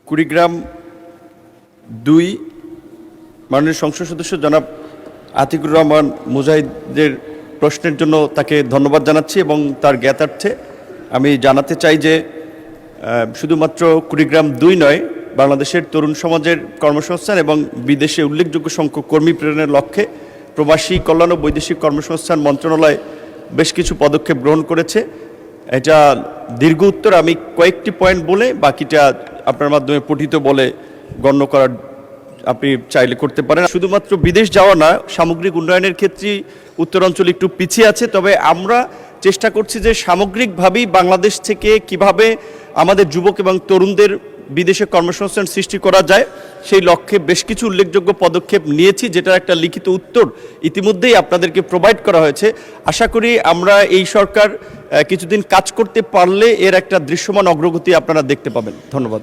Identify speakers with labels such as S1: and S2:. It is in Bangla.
S1: কুড়িগ্রাম ২ মাননীয় সংসদ সদস্য জনাব আতিকুর রহমান মুজাহিদের প্রশ্নের জন্য তাকে ধন্যবাদ জানাচ্ছি এবং তার জ্ঞাতার্থে আমি জানাতে চাই যে শুধুমাত্র কুড়িগ্রাম ২ নয়, বাংলাদেশের তরুণ সমাজের কর্মসংস্থান এবং বিদেশে উল্লেখযোগ্য সংখ্যক কর্মী প্রেরণের লক্ষ্যে প্রবাসী কল্যাণ ও বৈদেশিক কর্মসংস্থান মন্ত্রণালয় বেশ কিছু পদক্ষেপ গ্রহণ করেছে। এটা দীর্ঘ উত্তর, আমি কয়েকটি পয়েন্ট বলে বাকিটা আপনার মাধ্যমে পঠিত বলে গণ্য করার আপনি চাইলে করতে পারেন। শুধুমাত্র বিদেশ যাওয়া না, সামগ্রিক উন্নয়নের ক্ষেত্রে উত্তরাঞ্চল একটু পিছিয়ে আছে, তবে আমরা চেষ্টা করছি যে সামগ্রিকভাবেই বাংলাদেশ থেকে কিভাবে আমাদের যুবক এবং তরুণদের বিদেশে কর্মসংস্থান সৃষ্টি করা যায় সেই লক্ষ্যে বেশ কিছু উল্লেখযোগ্য পদক্ষেপ নিয়েছি, যেটার একটা লিখিত উত্তর ইতিমধ্যেই আপনাদেরকে প্রোভাইড করা হয়েছে। আশা করি আমরা এই সরকার কিছুদিন কাজ করতে পারলে এর একটা দৃশ্যমান অগ্রগতি আপনারা দেখতে পাবেন। ধন্যবাদ।